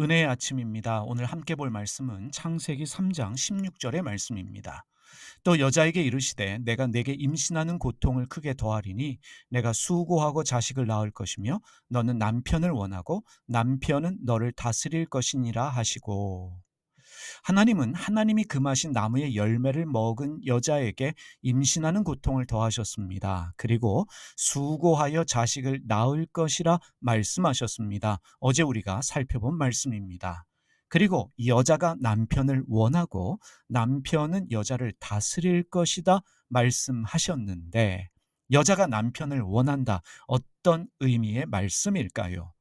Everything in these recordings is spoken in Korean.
은혜의 아침입니다. 오늘 함께 볼 말씀은 창세기 3장 16절의 말씀입니다. 또 여자에게 이르시되 내가 내게 임신하는 고통을 크게 더하리니 내가 수고하고 자식을 낳을 것이며 너는 남편을 원하고 남편은 너를 다스릴 것이니라 하시고, 하나님은 하나님이 금하신 나무의 열매를 먹은 여자에게 임신하는 고통을 더하셨습니다. 그리고 수고하여 자식을 낳을 것이라 말씀하셨습니다. 어제 우리가 살펴본 말씀입니다. 그리고 여자가 남편을 원하고 남편은 여자를 다스릴 것이다 말씀하셨는데, 여자가 남편을 원한다, 어떤 의미의 말씀일까요?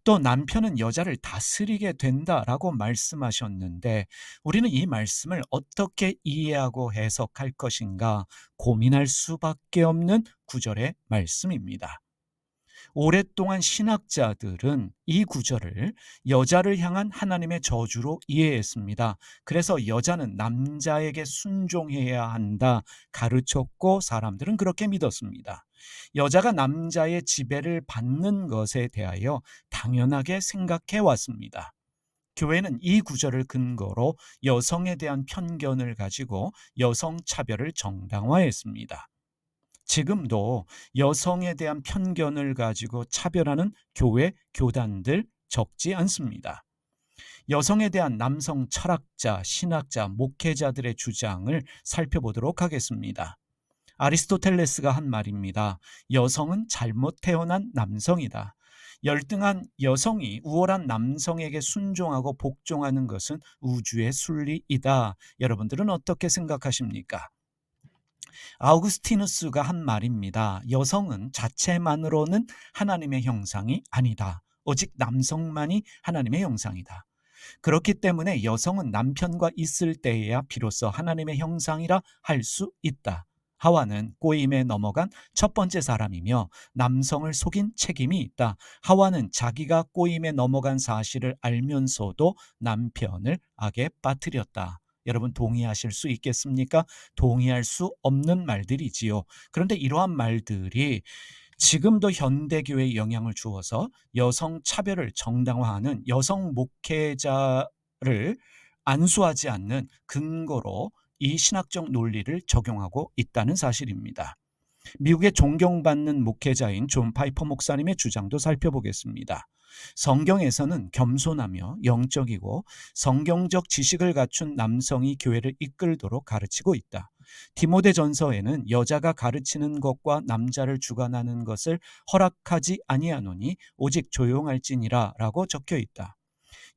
또 남편은 여자를 다스리게 된다라고 말씀하셨는데, 우리는 이 말씀을 어떻게 이해하고 해석할 것인가 고민할 수밖에 없는 구절의 말씀입니다. 오랫동안 신학자들은 이 구절을 여자를 향한 하나님의 저주로 이해했습니다. 그래서 여자는 남자에게 순종해야 한다 가르쳤고, 사람들은 그렇게 믿었습니다. 여자가 남자의 지배를 받는 것에 대하여 당연하게 생각해 왔습니다. 교회는 이 구절을 근거로 여성에 대한 편견을 가지고 여성 차별을 정당화했습니다. 지금도 여성에 대한 편견을 가지고 차별하는 교회, 교단들 적지 않습니다. 여성에 대한 남성 철학자, 신학자, 목회자들의 주장을 살펴보도록 하겠습니다. 아리스토텔레스가 한 말입니다. 여성은 잘못 태어난 남성이다. 열등한 여성이 우월한 남성에게 순종하고 복종하는 것은 우주의 순리이다. 여러분들은 어떻게 생각하십니까? 아우구스티누스가 한 말입니다. 여성은 자체만으로는 하나님의 형상이 아니다. 오직 남성만이 하나님의 형상이다. 그렇기 때문에 여성은 남편과 있을 때에야 비로소 하나님의 형상이라 할 수 있다. 하와는 꼬임에 넘어간 첫 번째 사람이며 남성을 속인 책임이 있다. 하와는 자기가 꼬임에 넘어간 사실을 알면서도 남편을 악에 빠뜨렸다. 여러분 동의하실 수 있겠습니까? 동의할 수 없는 말들이지요. 그런데 이러한 말들이 지금도 현대교회에 영향을 주어서 여성 차별을 정당화하는 여성 목회자를 안수하지 않는 근거로 이 신학적 논리를 적용하고 있다는 사실입니다. 미국의 존경받는 목회자인 존 파이퍼 목사님의 주장도 살펴보겠습니다. 성경에서는 겸손하며 영적이고 성경적 지식을 갖춘 남성이 교회를 이끌도록 가르치고 있다. 디모데전서에는 여자가 가르치는 것과 남자를 주관하는 것을 허락하지 아니하노니 오직 조용할지니라라고 적혀 있다.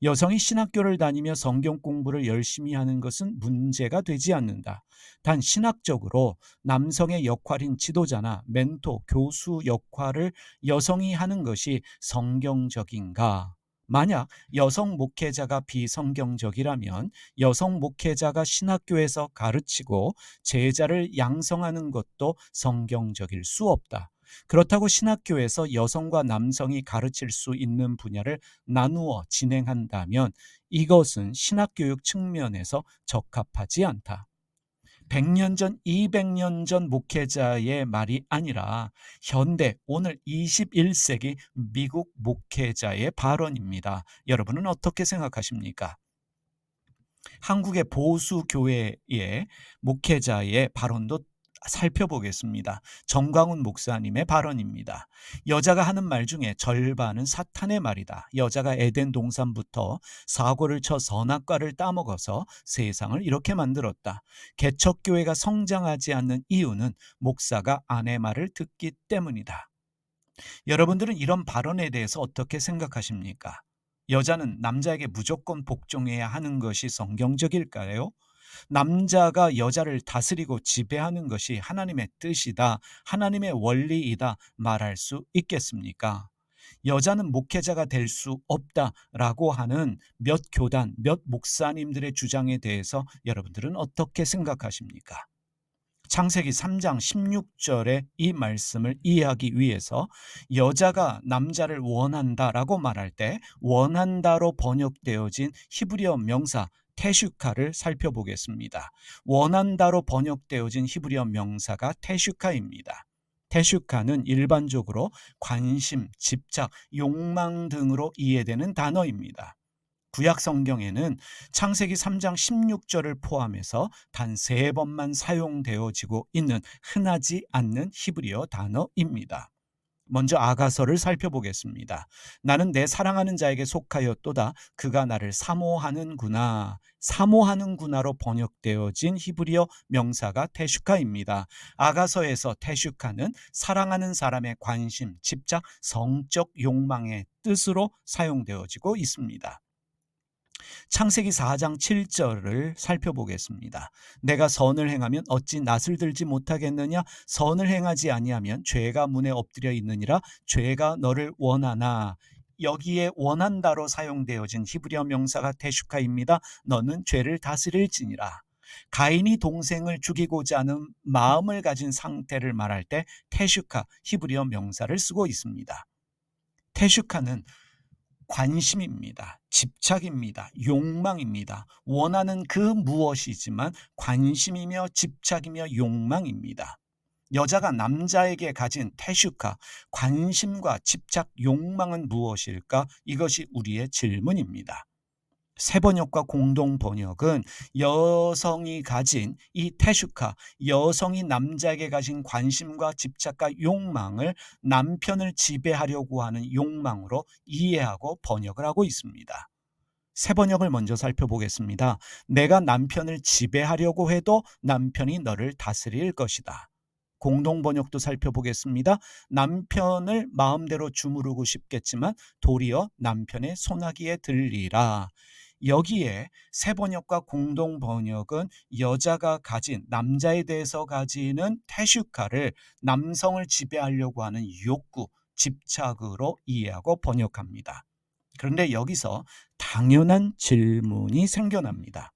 여성이 신학교를 다니며 성경 공부를 열심히 하는 것은 문제가 되지 않는다. 단 신학적으로 남성의 역할인 지도자나 멘토, 교수 역할을 여성이 하는 것이 성경적인가? 만약 여성 목회자가 비성경적이라면 여성 목회자가 신학교에서 가르치고 제자를 양성하는 것도 성경적일 수 없다. 그렇다고 신학교에서 여성과 남성이 가르칠 수 있는 분야를 나누어 진행한다면 이것은 신학교육 측면에서 적합하지 않다. 100년 전, 200년 전 목회자의 말이 아니라 현대 오늘 21세기 미국 목회자의 발언입니다. 여러분은 어떻게 생각하십니까? 한국의 보수 교회의 목회자의 발언도 살펴보겠습니다. 정광훈 목사님의 발언입니다. 여자가 하는 말 중에 절반은 사탄의 말이다. 여자가 에덴 동산부터 사고를 쳐 선악과를 따먹어서 세상을 이렇게 만들었다. 개척교회가 성장하지 않는 이유는 목사가 아내 말을 듣기 때문이다. 여러분들은 이런 발언에 대해서 어떻게 생각하십니까? 여자는 남자에게 무조건 복종해야 하는 것이 성경적일까요? 남자가 여자를 다스리고 지배하는 것이 하나님의 뜻이다, 하나님의 원리이다 말할 수 있겠습니까? 여자는 목회자가 될 수 없다라고 하는 몇 교단, 몇 목사님들의 주장에 대해서 여러분들은 어떻게 생각하십니까? 창세기 3장 16절의 이 말씀을 이해하기 위해서 여자가 남자를 원한다라고 말할 때 원한다로 번역되어진 히브리어 명사 테슈카를 살펴보겠습니다. 원한다로 번역되어진 히브리어 명사가 테슈카입니다. 테슈카는 일반적으로 관심, 집착, 욕망 등으로 이해되는 단어입니다. 구약 성경에는 창세기 3장 16절을 포함해서 단 3번만 사용되어지고 있는 흔하지 않는 히브리어 단어입니다. 먼저 아가서를 살펴보겠습니다. 나는 내 사랑하는 자에게 속하였도다. 그가 나를 사모하는구나. 사모하는구나로 번역되어진 히브리어 명사가 테슈카입니다. 아가서에서 테슈카는 사랑하는 사람의 관심, 집착, 성적 욕망의 뜻으로 사용되어지고 있습니다. 창세기 4장 7절을 살펴보겠습니다. 내가 선을 행하면 어찌 낯을 들지 못하겠느냐? 선을 행하지 아니하면 죄가 문에 엎드려 있느니라. 죄가 너를 원하나. 여기에 원한다로 사용되어진 히브리어 명사가 테슈카입니다. 너는 죄를 다스릴지니라. 가인이 동생을 죽이고자 하는 마음을 가진 상태를 말할 때 테슈카 히브리어 명사를 쓰고 있습니다. 테슈카는 관심입니다. 집착입니다. 욕망입니다. 원하는 그 무엇이지만 관심이며 집착이며 욕망입니다. 여자가 남자에게 가진 테슈카, 관심과 집착, 욕망은 무엇일까? 이것이 우리의 질문입니다. 세번역과 공동번역은 여성이 가진 이 테슈카, 여성이 남자에게 가진 관심과 집착과 욕망을 남편을 지배하려고 하는 욕망으로 이해하고 번역을 하고 있습니다. 세번역을 먼저 살펴보겠습니다. 내가 남편을 지배하려고 해도 남편이 너를 다스릴 것이다. 공동번역도 살펴보겠습니다. 남편을 마음대로 주무르고 싶겠지만 도리어 남편의 손아귀에 들리라. 여기에 세번역과 공동번역은 여자가 가진 남자에 대해서 가지는 테슈카를 남성을 지배하려고 하는 욕구, 집착으로 이해하고 번역합니다. 그런데 여기서 당연한 질문이 생겨납니다.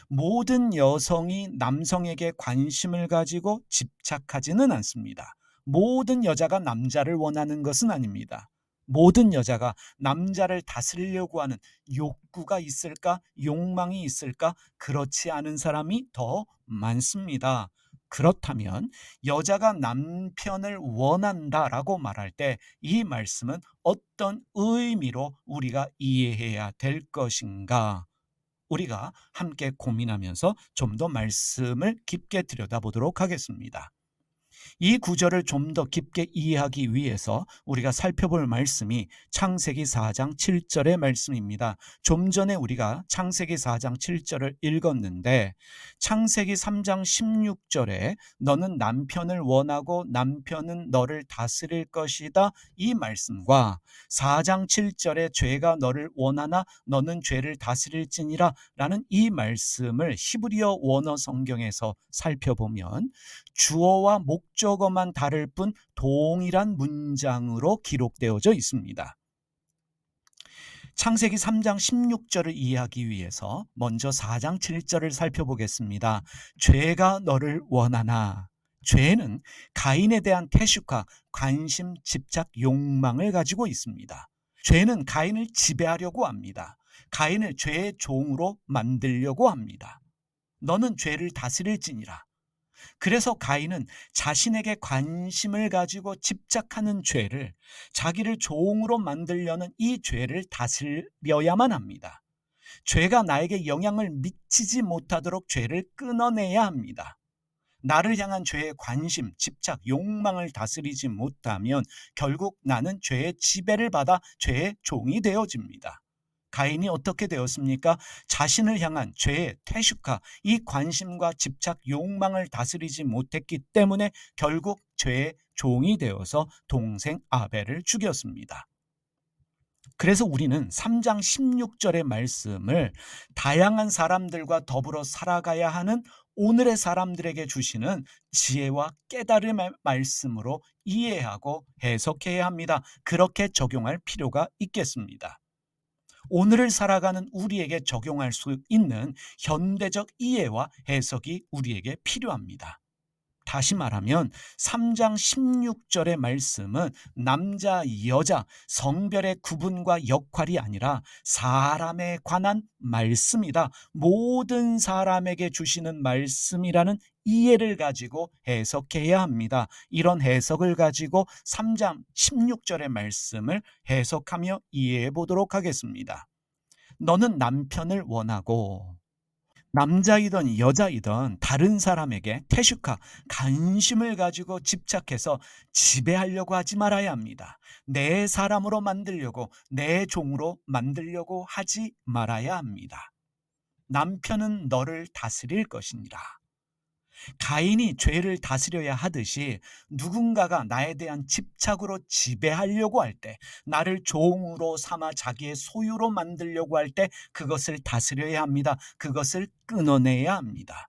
모든 여성이 남성에게 관심을 가지고 집착하지는 않습니다. 모든 여자가 남자를 원하는 것은 아닙니다. 모든 여자가 남자를 다스리려고 하는 욕구가 있을까? 욕망이 있을까? 그렇지 않은 사람이 더 많습니다. 그렇다면 여자가 남편을 원한다라고 말할 때 이 말씀은 어떤 의미로 우리가 이해해야 될 것인가? 우리가 함께 고민하면서 좀 더 말씀을 깊게 들여다보도록 하겠습니다. 이 구절을 좀 더 깊게 이해하기 위해서 우리가 살펴볼 말씀이 창세기 4장 7절의 말씀입니다. 좀 전에 우리가 창세기 4장 7절을 읽었는데 창세기 3장 16절에 너는 남편을 원하고 남편은 너를 다스릴 것이다 이 말씀과 4장 7절에 죄가 너를 원하나 너는 죄를 다스릴지니라 라는 이 말씀을 히브리어 원어 성경에서 살펴보면 주어와 목적어만 다를 뿐 동일한 문장으로 기록되어져 있습니다. 창세기 3장 16절을 이해하기 위해서 먼저 4장 7절을 살펴보겠습니다. 죄가 너를 원하나. 죄는 가인에 대한 테슈카, 관심, 집착, 욕망을 가지고 있습니다. 죄는 가인을 지배하려고 합니다. 가인을 죄의 종으로 만들려고 합니다. 너는 죄를 다스릴지니라. 그래서 가인은 자신에게 관심을 가지고 집착하는 죄를 자기를 종으로 만들려는 이 죄를 다스려야만 합니다. 죄가 나에게 영향을 미치지 못하도록 죄를 끊어내야 합니다. 나를 향한 죄의 관심, 집착, 욕망을 다스리지 못하면 결국 나는 죄의 지배를 받아 죄의 종이 되어집니다. 가인이 어떻게 되었습니까? 자신을 향한 죄의 테슈카, 이 관심과 집착, 욕망을 다스리지 못했기 때문에 결국 죄의 종이 되어서 동생 아벨을 죽였습니다. 그래서 우리는 3장 16절의 말씀을 다양한 사람들과 더불어 살아가야 하는 오늘의 사람들에게 주시는 지혜와 깨달음의 말씀으로 이해하고 해석해야 합니다. 그렇게 적용할 필요가 있겠습니다. 오늘을 살아가는 우리에게 적용할 수 있는 현대적 이해와 해석이 우리에게 필요합니다. 다시 말하면 3장 16절의 말씀은 남자, 여자, 성별의 구분과 역할이 아니라 사람에 관한 말씀이다. 모든 사람에게 주시는 말씀이라는 이해를 가지고 해석해야 합니다. 이런 해석을 가지고 3장 16절의 말씀을 해석하며 이해해 보도록 하겠습니다. 너는 남편을 원하고 남자이든 여자이든 다른 사람에게 태식화, 관심을 가지고 집착해서 지배하려고 하지 말아야 합니다. 내 사람으로 만들려고, 내 종으로 만들려고 하지 말아야 합니다. 남편은 너를 다스릴 것이니라. 가인이 죄를 다스려야 하듯이 누군가가 나에 대한 집착으로 지배하려고 할 때, 나를 종으로 삼아 자기의 소유로 만들려고 할 때 그것을 다스려야 합니다. 그것을 끊어내야 합니다.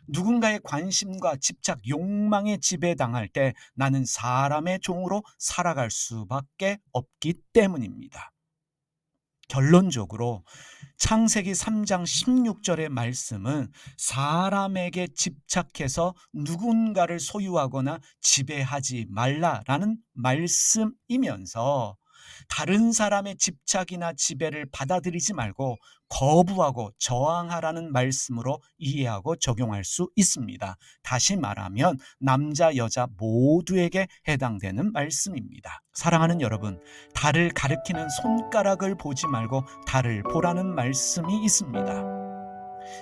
누군가의 관심과 집착, 욕망에 지배당할 때 나는 사람의 종으로 살아갈 수밖에 없기 때문입니다. 결론적으로 창세기 3장 16절의 말씀은 사람에게 집착해서 누군가를 소유하거나 지배하지 말라라는 말씀이면서 다른 사람의 집착이나 지배를 받아들이지 말고 거부하고 저항하라는 말씀으로 이해하고 적용할 수 있습니다. 다시 말하면 남자, 여자 모두에게 해당되는 말씀입니다. 사랑하는 여러분, 달을 가리키는 손가락을 보지 말고 달을 보라는 말씀이 있습니다.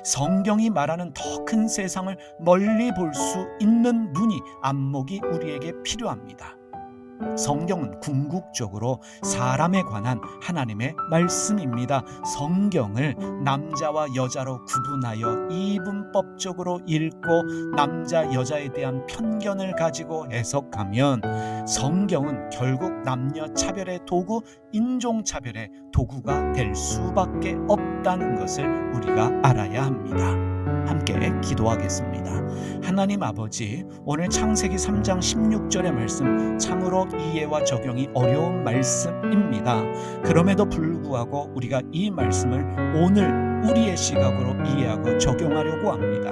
성경이 말하는 더 큰 세상을 멀리 볼 수 있는 눈이, 안목이 우리에게 필요합니다. 성경은 궁극적으로 사람에 관한 하나님의 말씀입니다. 성경을 남자와 여자로 구분하여 이분법적으로 읽고 남자, 여자에 대한 편견을 가지고 해석하면 성경은 결국 남녀 차별의 도구, 인종 차별의 도구가 될 수밖에 없다는 것을 우리가 알아야 합니다. 함께 기도하겠습니다. 하나님 아버지, 오늘 창세기 3장 16절의 말씀 참으로 이해와 적용이 어려운 말씀입니다. 그럼에도 불구하고 우리가 이 말씀을 오늘 우리의 시각으로 이해하고 적용하려고 합니다.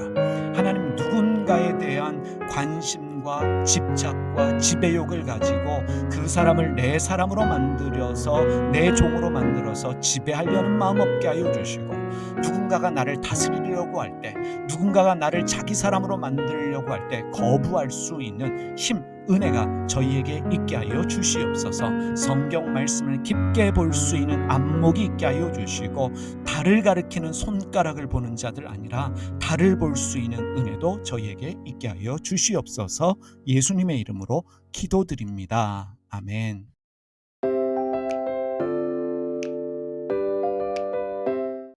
하나님, 누군가에 대한 관심과 집착과 지배욕을 가지고 그 사람을 내 사람으로 만들어서 내 종으로 만들어서 지배하려는 마음 없게 하여 주시고, 누군가가 나를 다스리려고 할 때, 누군가가 나를 자기 사람으로 만들려고 할 때 거부할 수 있는 힘, 은혜가 저희에게 있게 하여 주시옵소서. 성경 말씀을 깊게 볼 수 있는 안목이 있게 하여 주시고, 달을 가리키는 손가락을 보는 자들 아니라 달을 볼 수 있는 은혜도 저희에게 있게 하여 주시옵소서. 예수님의 이름으로 기도드립니다. 아멘.